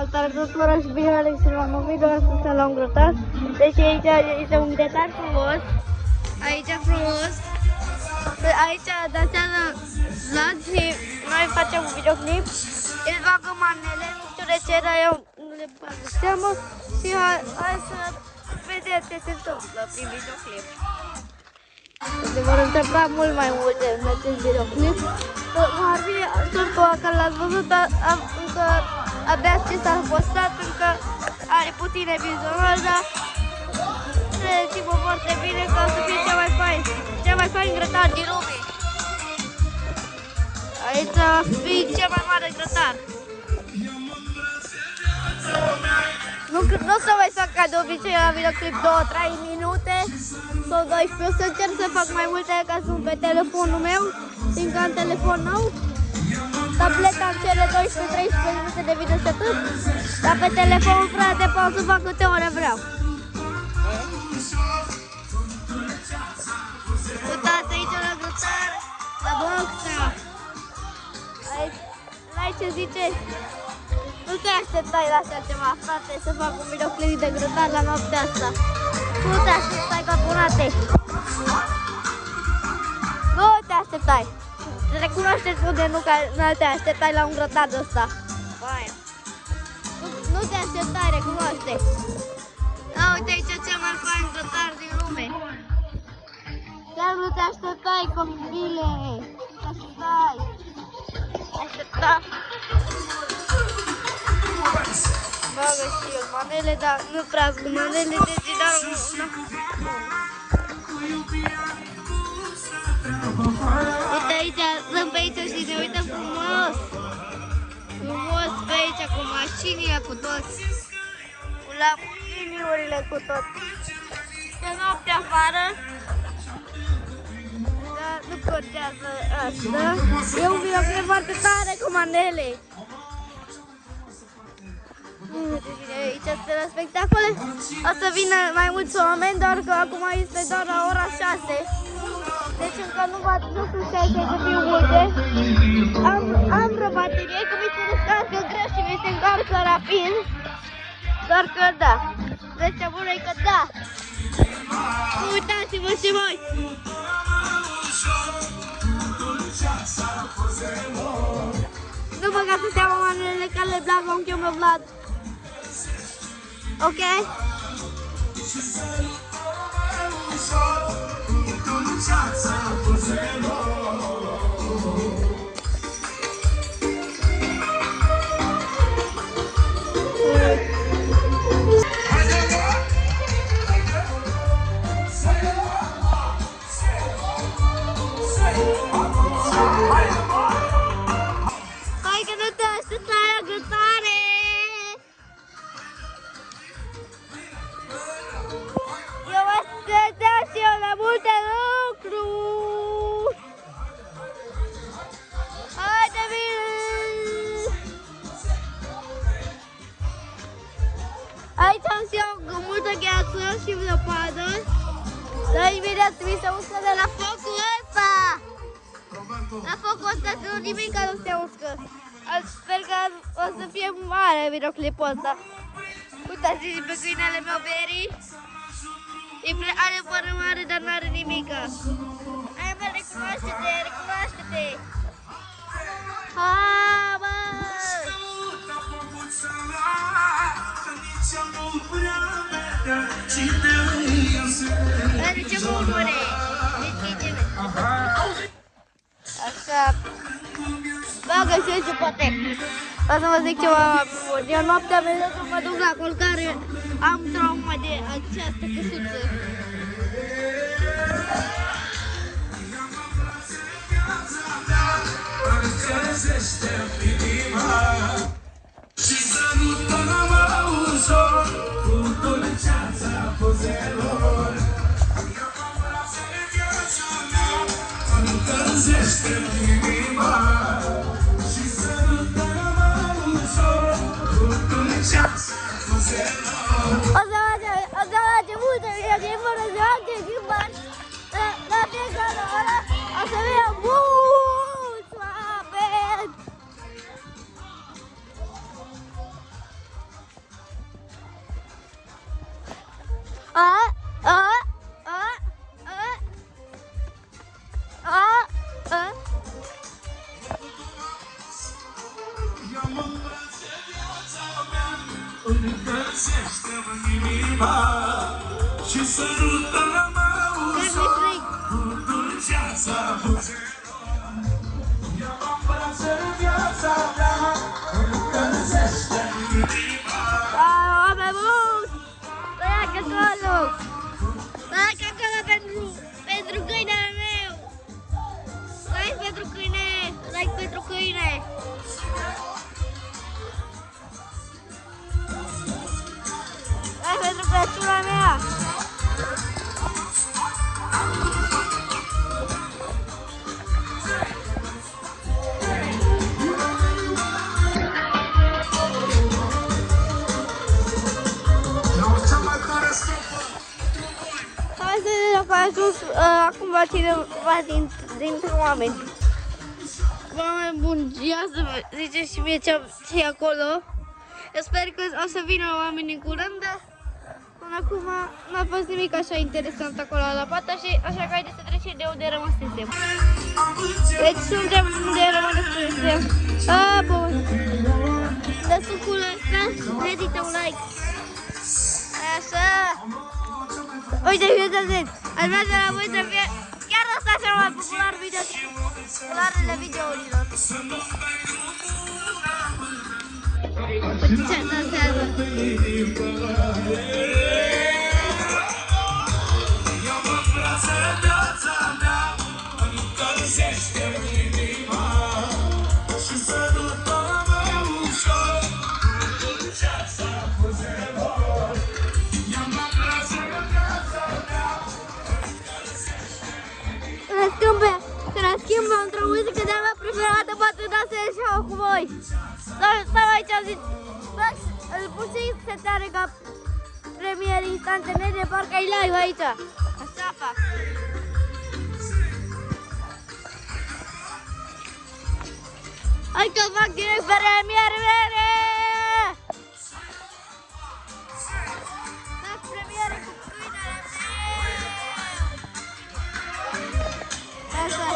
Salutare tuturor și bine ați la un video, suntem la un grătar. Deci aici este un grătar frumos. Aici frumos. Aici dansează Vlad și noi facem un videoclip. El bagă manele, nu știu de ce, dar eu nu le bag de seamă. Și hai să vedeți ce se întâmplă prin videoclip. Se vor întâmpla mult mai multe în acest videoclip. Ar fi surtul care l-ați văzut, încă abia ce s-a postat, încă are puține vizionări, dar simă foarte bine că o să fie cea mai fain grătar din lume. Aici va fi cel mai mare grătar. Nu o să mai fac ca de obicei la videoclip 2-3 minute sau 12, o să încerc să fac mai multe ca sunt pe telefonul meu, fiindcă am telefon nou. Tableta am cele 12-13 minute de video și atât, dar pe telefon, frate, pot să fac câte ore vreau. Uitați aici la grătar, la boxa. Aici ce zice? Nu te așteptai la așa ceva, frate, să fac un videoclip de grătar la noaptea asta. Nu te așteptai, caponate. Nu te așteptai. Recunoaște-ți unde nu te așteptai la un grătar de ăsta. Nu te așteptai, recunoaște. Da, uite aici cel mai fain grătar din lume. Chiar nu te așteptai, copile. Te așteptai. Aștepta. Bagă și eu manele, dar nu prea cu manele, deci dar una. Uite aici, stăm pe aici și ne uităm frumos. Frumos pe aici, cu mașinile, cu toți. Cu Lamborghini-urile, cu tot. E noapte afară. Dar nu contează asta. E un videoclip foarte tare cu manele. Aici sunt la spectacole. O să vină mai mulți oameni, doar că acum este doar la ora 6. Deci încă nu sunt 6 să fiu multe. Am vreo baterie, că mi se descarcă greu și mi se încarcă rapid. Doar că da. Vestea bună e că da. Uitați-vă și voi. Nu băgați în seama manele care le plac unchiul meu Vlad. Ok? Hai că nu te așteptai la grătare! Eu așteptam și eu la multe lucruri! Haide, bine! Aici am și eu multă gheață și zăpadă. Dar imediat mi se uscă de la focul ăsta! La focul ăsta nu nimic nu se uscă. Sper că o să fie mare videoclipul ăsta. Uitați-și pe câinele meu, Berry. Are păr mare, dar n-are nimica. Hai, mă, recunoaște-te, recunoaște-te. Ha, bă! Are ce murmure. Așa. Bagă și eu ce poate. O să vă zic ceva bun. Eu noaptea mea că mă duc la culcare, am trauma de această căsuță. O să face multe videoclipuri, o să face clipuri. La fiecare oră o să vină mulți oameni. Și sărută-mă ușor cu dulceața buzelor. Ia mă îmbrață în viața mea, încălzește-mi inima. Oameni buni! Tăiacă acolo! Tăiacă acolo pentru câinele meu! Like pentru câine! Like pentru câine! Like pentru plăciunea mea! Hai să vedem dacă a ajuns acum va dintre oameni. Oameni buni, ia să ziceți și mie ce e acolo. Eu sper că o să vină oamenii în curând, dar până acum n-a fost nimic așa interesant acolo la pata și așa că haideți să trecem de unde rămăsesem. Deci suntem unde rămăsesem. Bun. Dă sucul ăsta, merită un like. Așa. Uite, uitați, aș vrea să la voi să fie chiar ăsta cel mai popular video din popularele videourilor. Uite ce dansează. Să ne schimbă într-o muzică de-a mea preferată, poate dansez și eu cu voi. Stau aici, zic, îl pun și setare ca premier instantanee, parcă ai live aici. Așa fac. Hai că fac direct premier mele! Fac premiere cu câinele meu! Așa.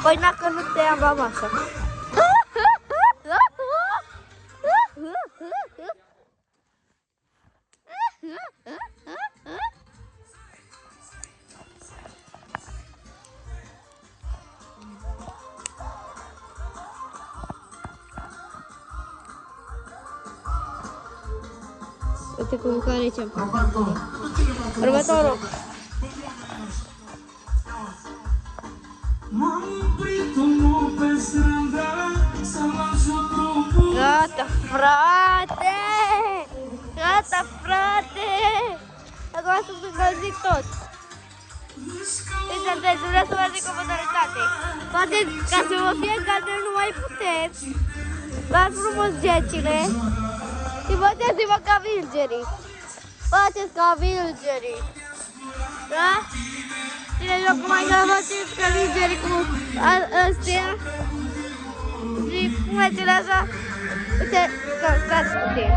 Păi dacă nu te am la masă. Uite cum care ce-am făcut. Următorul. Gata, frate! Gata, frate! Acum sunt încălzit tot. Deci, sunteți, vreau să vă zic o modalitate. Poate, ca să vă fie caldă, nu mai puteți. Luați frumos gecile și faceți-vă ca vilgerii. Faceți ca vilgerii. Da? Cine eu cum ai să faceți ca vilgerii cu astea? Și puneți-le așa. Uite, că stați puțin.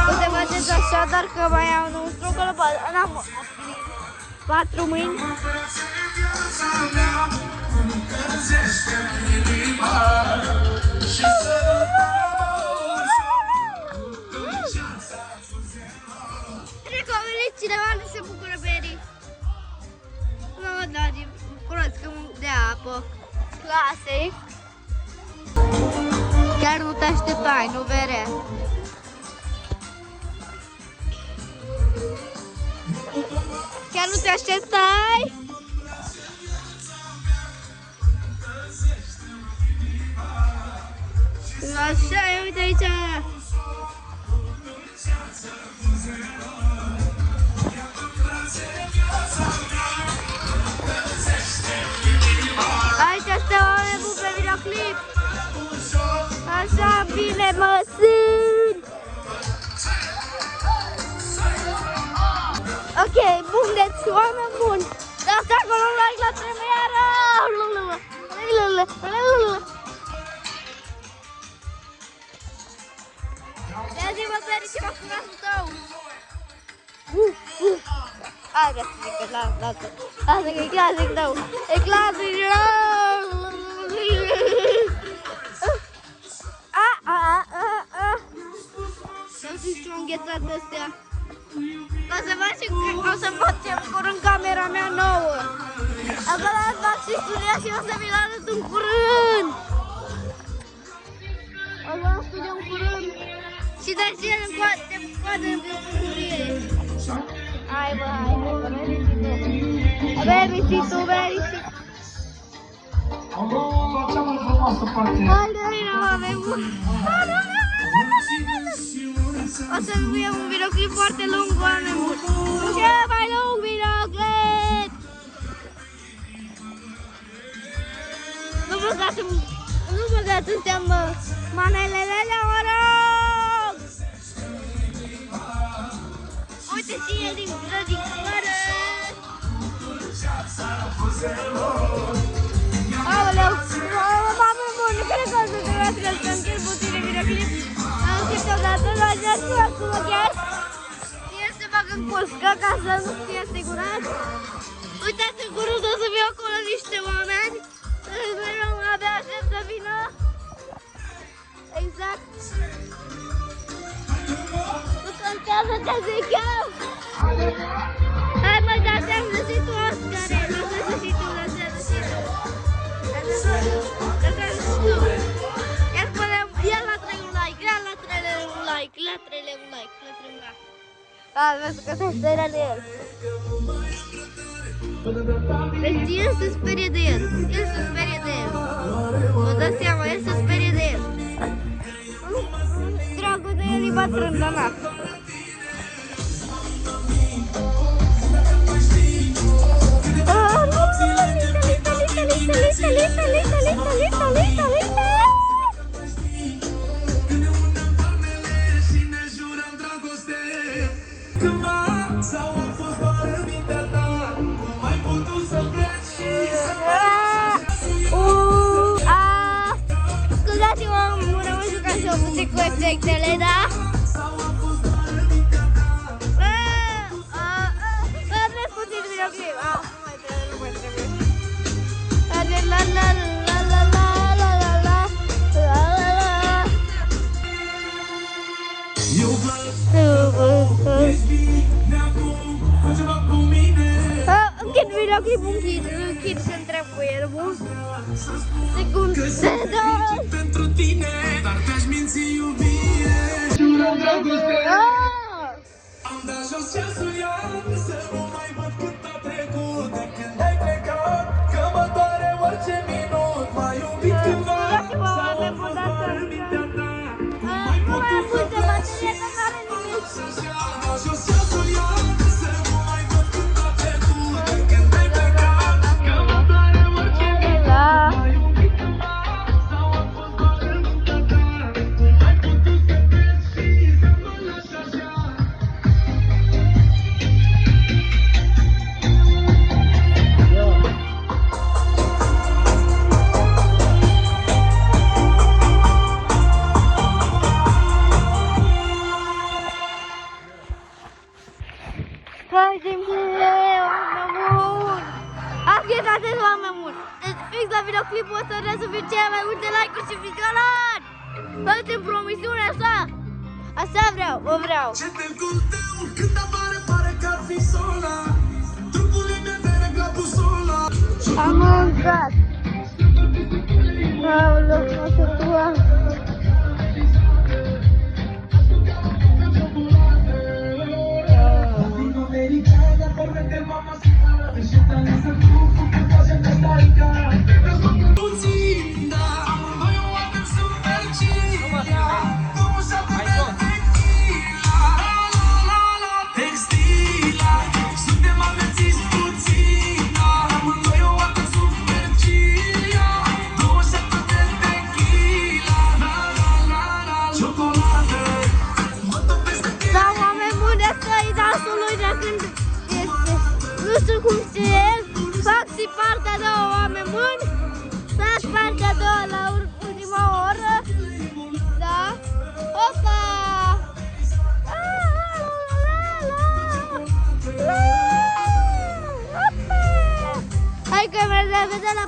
Uite, faceți așa, dar că mai am un strugă la patru. N-am 4 mâini. Cred că a venit cineva nu se bucură berii. Nu, da, bucurați că de apă. Clasic. Chiar nu te așteptai, nu bere. Chiar nu te așteptai? Așa, uite aici. Aici suntem oameni buni pe videoclip. Așa bine mă simt. Ok, bun, deci oameni buni. Dați acolo un like la premieră! Ia-zi-mă, Berici, mă cunasul tău! Hai că strică, lasă că e clasic tău! E clasic! Să-mi zici ce-o înghețat astea! O să facem curând camera mea nouă! Acolo fac și studia și o să vi-l arăt în curând! O să am studia în curând! Și de aceea îmi poate în bucurie! Hai bă, merisi tu! La cea mai frumoasă parte. Hai, Dorina, mă, avem o să fie un videoclip foarte lung, oameni mulți. Cel mai lung videoclip! Nu băgați în seamă manelele alea, mă rog! Uite cine din grădinări! Aoleu! Mamă bun, nu cred că o să trebuiască să închid puțin videoclip. Am câteodată, dar dați-vă acum chiar. El se bagă în coscă ca să nu fie sigurat. Uitați, în curând o să fiu acolo niște oameni. Abia aștept să vină. Exact. Nu contează ce zic eu. Hai mă, dar te-am găsit tu, Oscare. Lasă-ți și tu, lasă-ți și tu. Lasă-ți și tu. Ia la 3 un like, ia la 3 un like, la 3 un like, la 3 un like. Da, vezi că se speria de el. Deci el se sperie de el, el se sperie de el. Vă dați seama, el se sperie de el. Dragul de el e bătrân, dar n-a. Scuzați-mă, mă rămân jucat și o puțin cu efectele, da? Vezi puțin videoclip. Nu mai trebuie. La la la la la la la la la la la. Închid videoclipul, închid să întreb cu el, bun? Secundă! Pentru tine, dar te-aș minți iubire. Jurăm dragoste. Am dat jos ceasul iar, să nu mai văd cât a trecut de când ai plecat, că mă doare orice minut. M-ai iubit cândva, sau a fost doar în mintea ta. Mai putut să pleci, am dat jos ceasul iar, să nu mai văd cât a trecut de când ai plecat, că mă doare orice minut. M-ai iubit cândva, sau a fost doar în mintea ta. Mai putut să pleci și să mă lași așa. Atenți, oameni mulți! Deci, fix la videoclipul ăsta vreau să fie cele mai multe like-uri și vizionări! Facem promisiunea asta! Asta vreau, o vreau! Ce tâlcul tău, când apare, pare că ar fi sola. Trupul e de dereg la busola. Am mâncat! Aoleu, mă sătua! Nu știu cum știe el. și partea a doua, oameni buni. Dați partea a doua la ultima oră. Da? Opa! Hai că mergem la